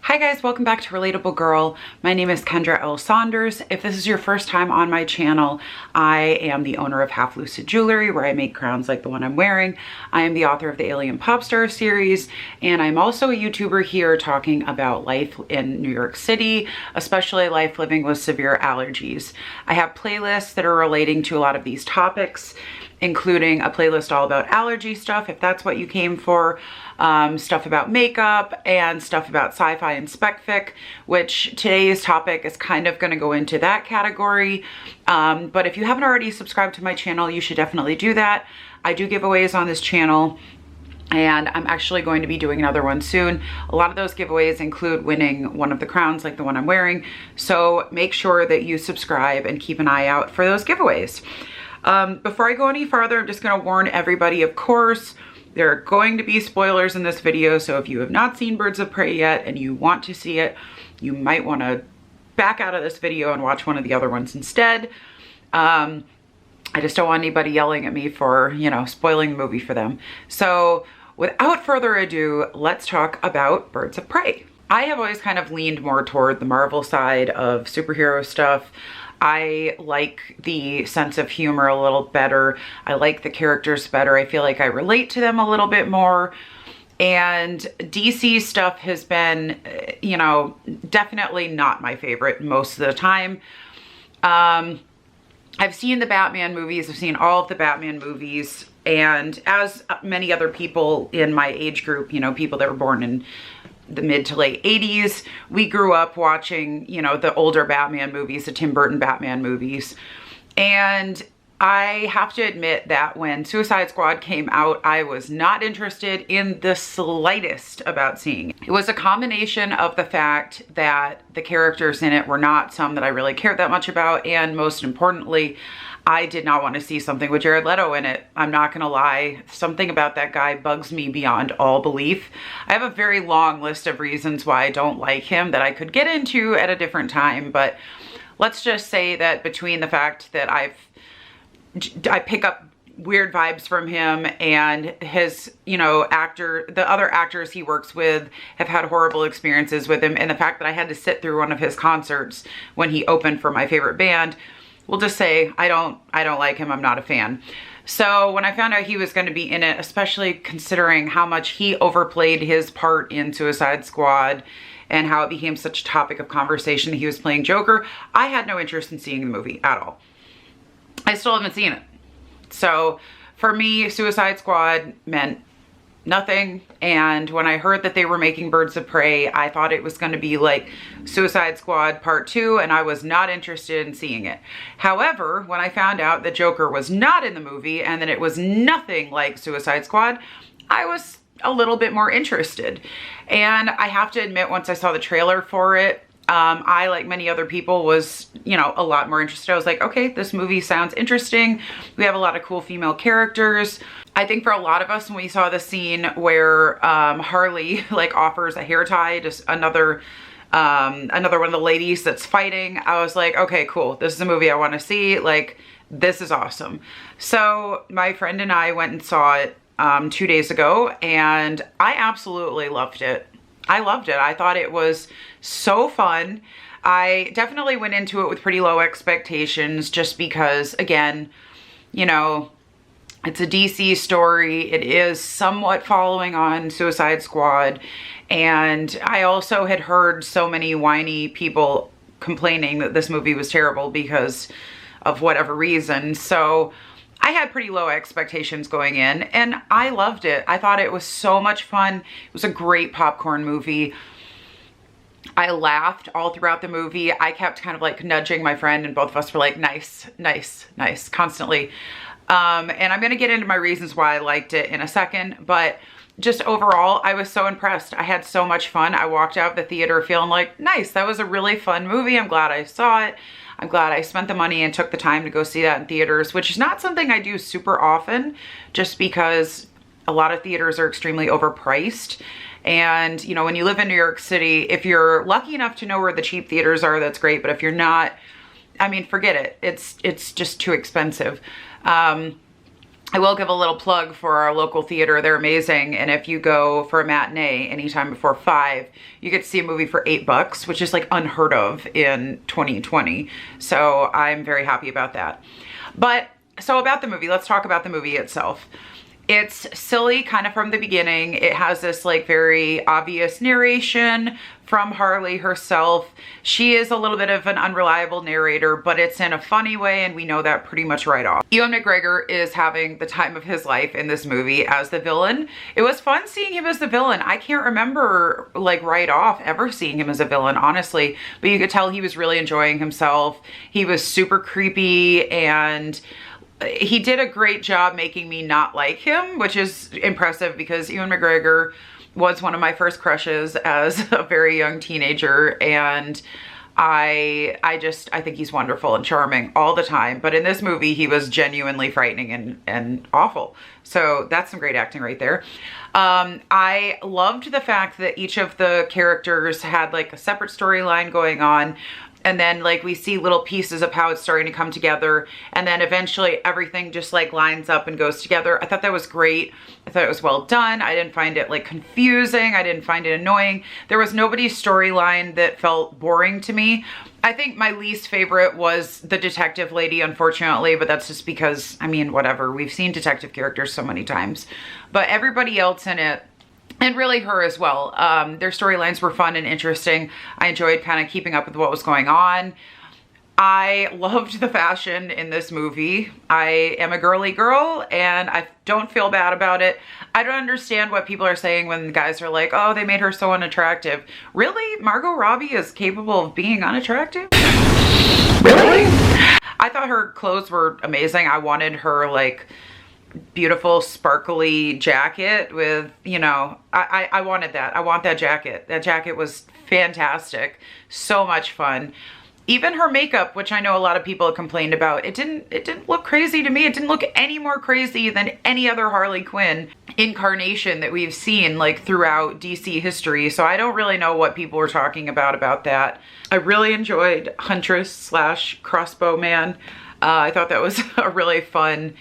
Hi guys, welcome back to Relatable Girl. My name is Kendra Saunders. If this is your first time on my channel, I am the owner of Half Lucid Jewelry, where I make crowns like the one I'm wearing. I am the author of the Alien Pop Star series, and I'm also a YouTuber here talking about life in New York City, especially life living with severe allergies. I have playlists that are relating to a lot of these topics, including a playlist all about allergy stuff, if that's what you came for, stuff about makeup, and stuff about sci-fi and spec fic, which today's topic is kind of gonna go into that category. But if you haven't already subscribed to my channel, you should definitely do that. I do giveaways on this channel, and I'm actually going to be doing another one soon. A lot of those giveaways include winning one of the crowns like the one I'm wearing. So make sure that you subscribe and keep an eye out for those giveaways. Before I go any farther, I'm just gonna warn everybody, of course, there are going to be spoilers in this video, so if you have not seen Birds of Prey yet and you want to see it, you might wanna back out of this video and watch one of the other ones instead. I just don't want anybody yelling at me for, you know, spoiling the movie for them. So without further ado, let's talk about Birds of Prey. I have always kind of leaned more toward the Marvel side of superhero stuff. I like the sense of humor a little better. I like the characters better. I feel like I relate to them a little bit more. And DC stuff has been, you know, definitely not my favorite most of the time. I've seen the Batman movies. I've seen all of the Batman movies. And as many other people in my age group, you know, people that were born in the mid to late 80s, we grew up watching, you know, the older Batman movies, the Tim Burton Batman movies. And I have to admit that when Suicide Squad came out, I was not interested in the slightest about seeing it. It was a combination of the fact that the characters in it were not some that I really cared that much about, and most importantly, I did not want to see something with Jared Leto in it. I'm not gonna lie, something about that guy bugs me beyond all belief. I have a very long list of reasons why I don't like him that I could get into at a different time, but let's just say that between the fact that I pick up weird vibes from him, and his, you know, the other actors he works with have had horrible experiences with him, and the fact that I had to sit through one of his concerts when he opened for my favorite band, we'll just say I don't like him. I'm not a fan. So when I found out he was going to be in it, especially considering how much he overplayed his part in Suicide Squad and how it became such a topic of conversation that he was playing Joker, I had no interest in seeing the movie at all. I still haven't seen it. So for me, Suicide Squad meant nothing. And when I heard that they were making Birds of Prey, I thought it was going to be like Suicide Squad Part 2, and I was not interested in seeing it. However, when I found out that Joker was not in the movie and that it was nothing like Suicide Squad, I was a little bit more interested. And I have to admit, once I saw the trailer for it, I, like many other people, was, you know, a lot more interested. I was like, okay, this movie sounds interesting. We have a lot of cool female characters. I think for a lot of us, when we saw the scene where Harley like offers a hair tie to another one of the ladies that's fighting, I was like, okay, cool. This is a movie I want to see. Like, this is awesome. So my friend and I went and saw it 2 days ago, and I absolutely loved it. I loved it. I thought it was so fun. I definitely went into it with pretty low expectations just because, again, you know, it's a DC story. It is somewhat following on Suicide Squad. And I also had heard so many whiny people complaining that this movie was terrible because of whatever reason. So I had pretty low expectations going in, and I loved it. I thought it was so much fun. It was a great popcorn movie. I laughed all throughout the movie. I kept kind of like nudging my friend, and both of us were like, nice, nice, nice, constantly. And I'm gonna get into my reasons why I liked it in a second, but just overall, I was so impressed. I had so much fun. I walked out of the theater feeling like, nice, that was a really fun movie. I'm glad I saw it. I'm glad I spent the money and took the time to go see that in theaters, which is not something I do super often, just because a lot of theaters are extremely overpriced. And, you know, when you live in New York City, if you're lucky enough to know where the cheap theaters are, that's great. But if you're not, I mean, forget it. It's just too expensive. I will give a little plug for our local theater. They're amazing. And if you go for a matinee anytime before 5, you get to see a movie for $8, which is like unheard of in 2020. So I'm very happy about that. But so about the movie, let's talk about the movie itself. It's silly kind of from the beginning. It has this like very obvious narration from Harley herself. She is a little bit of an unreliable narrator, but it's in a funny way, and we know that pretty much right off. Ewan McGregor is having the time of his life in this movie as the villain. It was fun seeing him as the villain. I can't remember like right off ever seeing him as a villain, honestly, but you could tell he was really enjoying himself. He was super creepy, and he did a great job making me not like him, which is impressive because Ewan McGregor was one of my first crushes as a very young teenager, and I think he's wonderful and charming all the time. But in this movie, he was genuinely frightening and awful. So that's some great acting right there. I loved the fact that each of the characters had like a separate storyline going on. And then like we see little pieces of how it's starting to come together, and then eventually everything just like lines up and goes together. I thought that was great. I thought it was well done. I didn't find it like confusing. I didn't find it annoying. There was nobody's storyline that felt boring to me. I think my least favorite was the detective lady, unfortunately, but that's just because, I mean, whatever. We've seen detective characters so many times. But everybody else in it, and really her as well. Their storylines were fun and interesting. I enjoyed kind of keeping up with what was going on. I loved the fashion in this movie. I am a girly girl and I don't feel bad about it. I don't understand what people are saying when the guys are like, oh, they made her so unattractive. Really? Margot Robbie is capable of being unattractive? Really? I thought her clothes were amazing. I wanted her like beautiful sparkly jacket with, you know, I wanted that. I want that jacket. That jacket was fantastic. So much fun. Even her makeup, which I know a lot of people have complained about, it didn't look crazy to me. It didn't look any more crazy than any other Harley Quinn incarnation that we've seen like throughout DC history. So I don't really know what people were talking about that. I really enjoyed Huntress slash Crossbow Man. I thought that was a really fun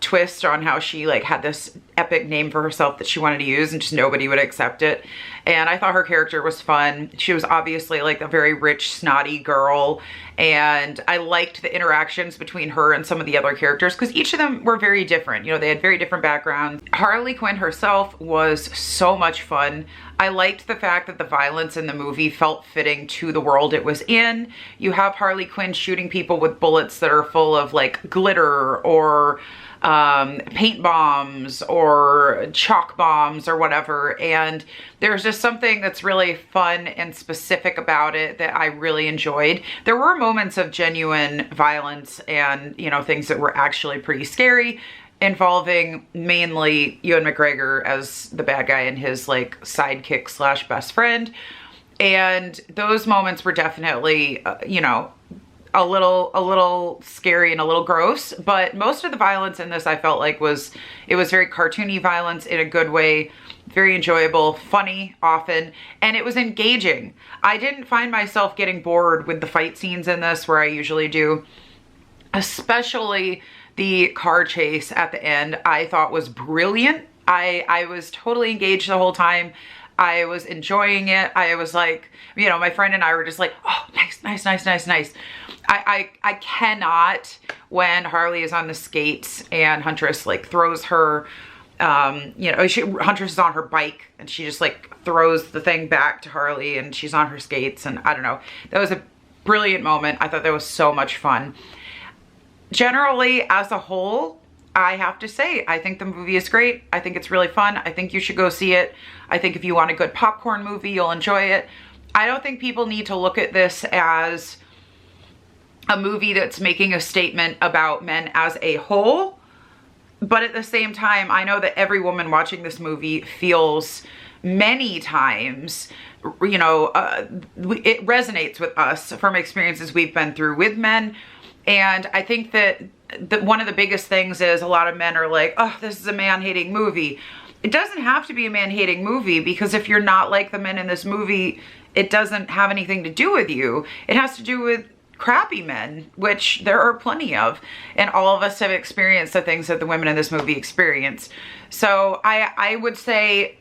twist on how she like had this epic name for herself that she wanted to use and just nobody would accept it. And I thought her character was fun. She was obviously like a very rich, snotty girl, and I liked the interactions between her and some of the other characters because each of them were very different. You know, they had very different backgrounds. Harley Quinn herself was so much fun. I liked the fact that the violence in the movie felt fitting to the world it was in. You have Harley Quinn shooting people with bullets that are full of like glitter or paint bombs or chalk bombs or whatever, and there's just something that's really fun and specific about it that I really enjoyed. There were moments of genuine violence and, you know, things that were actually pretty scary, involving mainly Ewan McGregor as the bad guy and his like sidekick slash best friend, and those moments were definitely you know, a little scary and a little gross. But most of the violence in this I felt like was very cartoony violence in a good way, very enjoyable, funny often, and it was engaging. I didn't find myself getting bored with the fight scenes in this where I usually do, especially the car chase at the end. I thought was brilliant. I was totally engaged the whole time. I was enjoying it. I was like, you know, my friend and I were just like, oh, nice, nice, nice, nice, nice. I cannot, when Harley is on the skates and Huntress like throws her, you know, Huntress is on her bike and she just like throws the thing back to Harley and she's on her skates, and I don't know. That was a brilliant moment. I thought that was so much fun. Generally, as a whole, I have to say, I think the movie is great. I think it's really fun. I think you should go see it. I think if you want a good popcorn movie, you'll enjoy it. I don't think people need to look at this as a movie that's making a statement about men as a whole. But at the same time, I know that every woman watching this movie feels many times, you know, it resonates with us from experiences we've been through with men. And I think that one of the biggest things is a lot of men are like, oh, this is a man-hating movie. It doesn't have to be a man-hating movie, because if you're not like the men in this movie, it doesn't have anything to do with you. It has to do with crappy men, which there are plenty of, and all of us have experienced the things that the women in this movie experience. So I would say,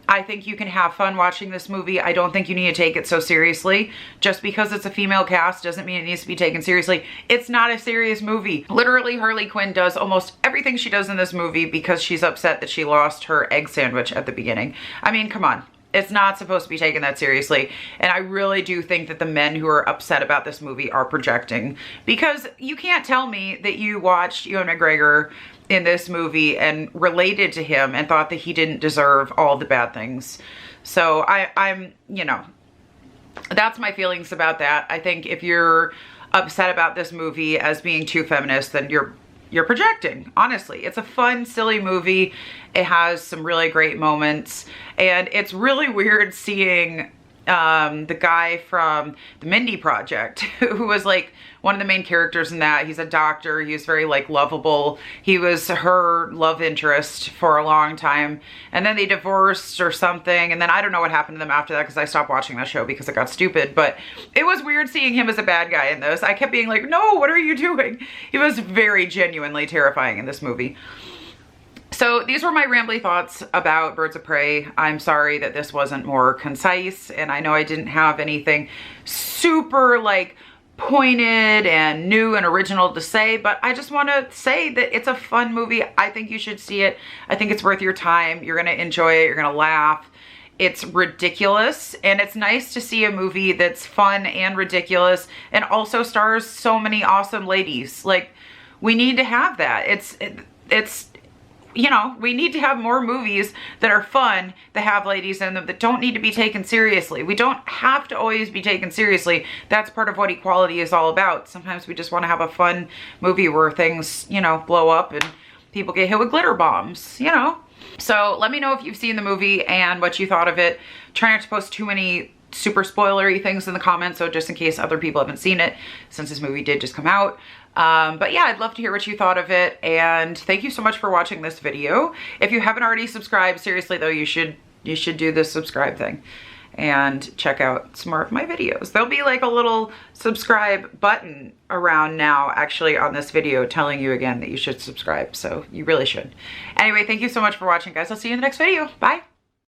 I think you can have fun watching this movie. I don't think you need to take it so seriously. Just because it's a female cast doesn't mean it needs to be taken seriously. It's not a serious movie. Literally, Harley Quinn does almost everything she does in this movie because she's upset that she lost her egg sandwich at the beginning. I mean, come on. It's not supposed to be taken that seriously. And I really do think that the men who are upset about this movie are projecting, because you can't tell me that you watched Ewan McGregor in this movie and related to him and thought that he didn't deserve all the bad things. So I'm, you know, that's my feelings about that. I think if you're upset about this movie as being too feminist, then you're projecting, honestly. It's a fun, silly movie. It has some really great moments, and it's really weird seeing the guy from the Mindy Project, who was like one of the main characters in that. He's a doctor. He was very like lovable. He was her love interest for a long time, and then they divorced or something, and then I don't know what happened to them after that, because I stopped watching that show because it got stupid. But it was weird seeing him as a bad guy in this. I kept being like, no, what are you doing? He was very genuinely terrifying in this movie. So these were my rambly thoughts about Birds of Prey. I'm sorry that this wasn't more concise, and I know I didn't have anything super like pointed and new and original to say, but I just want to say that it's a fun movie. I think you should see it. I think it's worth your time. You're going to enjoy it. You're going to laugh. It's ridiculous, and it's nice to see a movie that's fun and ridiculous and also stars so many awesome ladies. Like, we need to have that. It's you know, we need to have more movies that are fun, that have ladies in them, that don't need to be taken seriously. We don't have to always be taken seriously. That's part of what equality is all about. Sometimes we just want to have a fun movie where things, you know, blow up and people get hit with glitter bombs, you know? So let me know if you've seen the movie and what you thought of it. Try not to post too many super spoilery things in the comments, so just in case other people haven't seen it, since this movie did just come out. But yeah, I'd love to hear what you thought of it, and thank you so much for watching this video. If you haven't already subscribed, seriously though, you should do the subscribe thing and check out some more of my videos. There'll be like a little subscribe button around now actually on this video telling you again that you should subscribe, so you really should. Anyway, thank you so much for watching, guys. I'll see you in the next video. Bye.